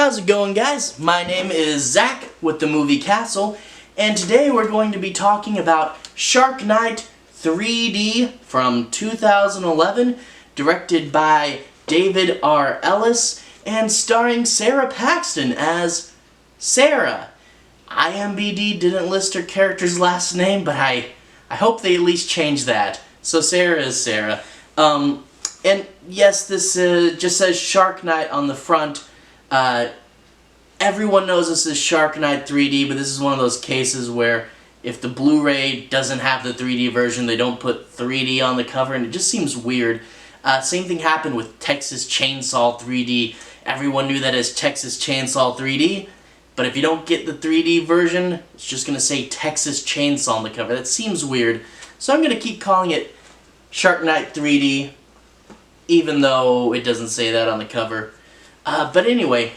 How's it going, guys? My name is Zach with the movie Castle, and today we're going to be talking about Shark Night 3D from 2011, directed by David R Ellis, and starring Sara Paxton as Sara. IMDb didn't list her character's last name, but I hope they at least change that. So Sara is Sara. And yes, this just says Shark Night on the front. Everyone knows this is Shark Night 3D, but this is one of those cases where if the Blu-ray doesn't have the 3D version, they don't put 3D on the cover, and it just seems weird. Same thing happened with Texas Chainsaw 3D. Everyone knew that as Texas Chainsaw 3D, but if you don't get the 3D version, it's just going to say Texas Chainsaw on the cover. That seems weird. So I'm going to keep calling it Shark Night 3D, even though it doesn't say that on the cover. But anyway,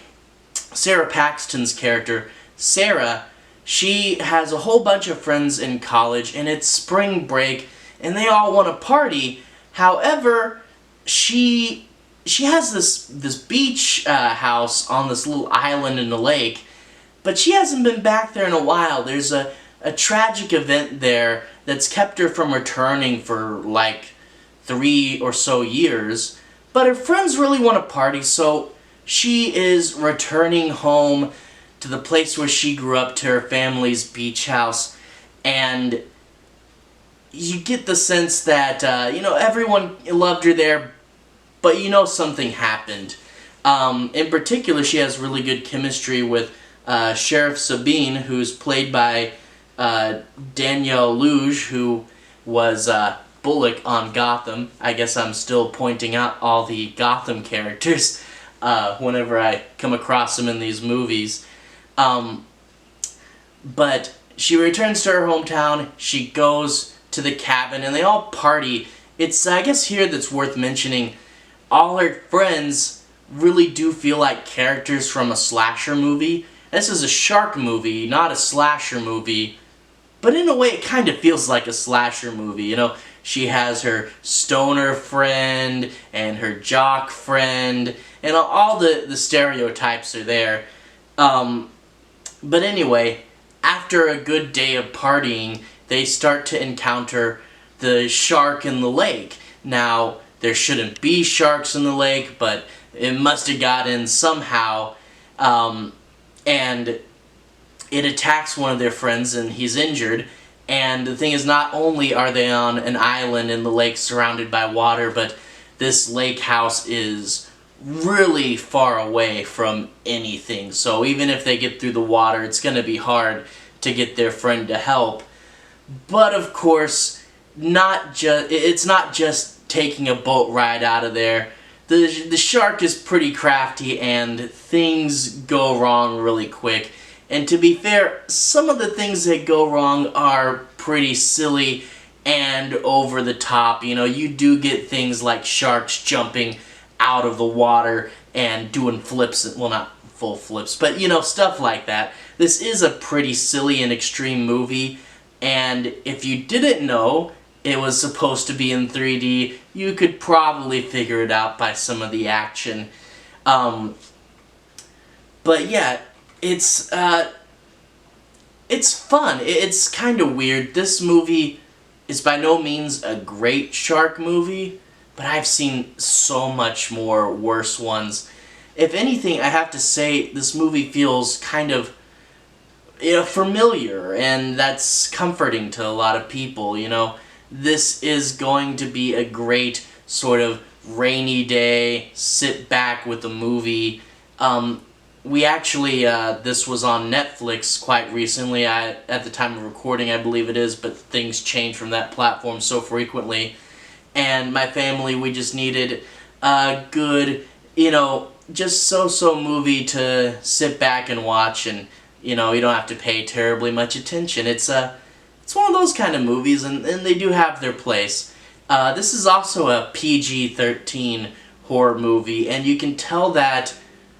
Sara Paxton's character, Sara, she has a whole bunch of friends in college, and it's spring break, and they all want to party. However, she has this beach house on this little island in the lake, but she hasn't been back there in a while. There's a tragic event there that's kept her from returning for like 3 or so years, but her friends really want to party, so she is returning home to the place where she grew up, to her family's beach house, and you get the sense that, everyone loved her there, but something happened. In particular, she has really good chemistry with Sheriff Sabine, who's played by Danielle Luge, who was Bullock on Gotham. I guess I'm still pointing out all the Gotham characters whenever I come across them in these movies. But she returns to her hometown, she goes to the cabin, and they all party. It's, I guess here that's worth mentioning, all her friends really do feel like characters from a slasher movie. This is a shark movie, not a slasher movie, but in a way it kind of feels like a slasher movie, She has her stoner friend and her jock friend, and all the stereotypes are there. But anyway, after a good day of partying, they start to encounter the shark in the lake. Now, there shouldn't be sharks in the lake, but it must have got in somehow, and it attacks one of their friends, and he's injured. And the thing is, not only are they on an island in the lake surrounded by water, but this lake house is really far away from anything. So even if they get through the water, it's going to be hard to get their friend to help. But of course, it's not just taking a boat ride out of there. The shark is pretty crafty, and things go wrong really quick. And to be fair, some of the things that go wrong are pretty silly and over the top. You do get things like sharks jumping out of the water and doing flips. Well, not full flips, but stuff like that. This is a pretty silly and extreme movie, and if you didn't know it was supposed to be in 3D, you could probably figure it out by some of the action. But yeah, it's fun. It's kind of weird. This movie is by no means a great shark movie, but I've seen so much more worse ones. If anything, I have to say this movie feels kind of familiar, and that's comforting to a lot of people. This is going to be a great sort of rainy day, sit back with a movie. We actually, this was on Netflix quite recently. At the time of recording, I believe it is, but things change from that platform so frequently. And my family, we just needed a good, just so-so movie to sit back and watch, and, you don't have to pay terribly much attention. It's one of those kind of movies, and they do have their place. This is also a PG-13 horror movie, and you can tell that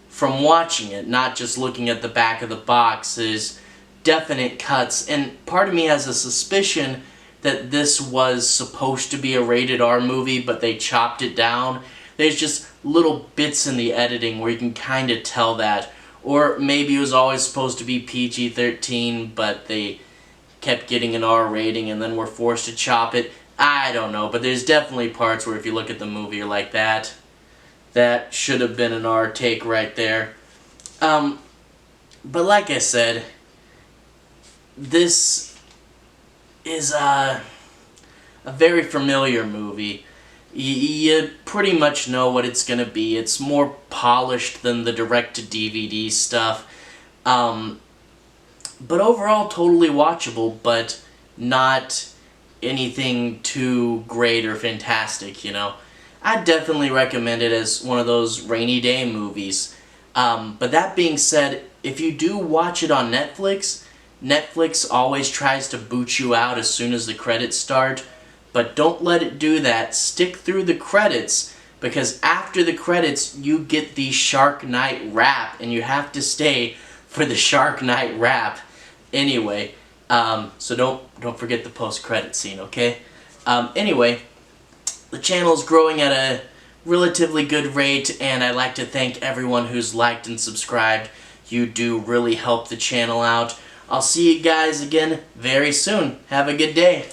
from watching it, not just looking at the back of the box. There's definite cuts, and part of me has a suspicion that this was supposed to be a rated R movie, but they chopped it down. There's just little bits in the editing where you can kind of tell that, Or maybe it was always supposed to be PG-13, but they kept getting an R rating and then were forced to chop it. I don't know, but there's definitely parts where if you look at the movie, you're like, that should have been an R take right there. But like I said, this is a very familiar movie. You pretty much know what it's going to be. It's more polished than the direct-to-DVD stuff. But overall, totally watchable, but not anything too great or fantastic, you know. I'd definitely recommend it as one of those rainy day movies. But that being said, if you do watch it on Netflix, Netflix always tries to boot you out as soon as the credits start. But don't let it do that. Stick through the credits, because after the credits, you get the Shark Night rap, and you have to stay for the Shark Night rap. Anyway, so don't forget the post-credit scene, okay? Anyway, the channel is growing at a relatively good rate, and I'd like to thank everyone who's liked and subscribed. You do really help the channel out. I'll see you guys again very soon. Have a good day.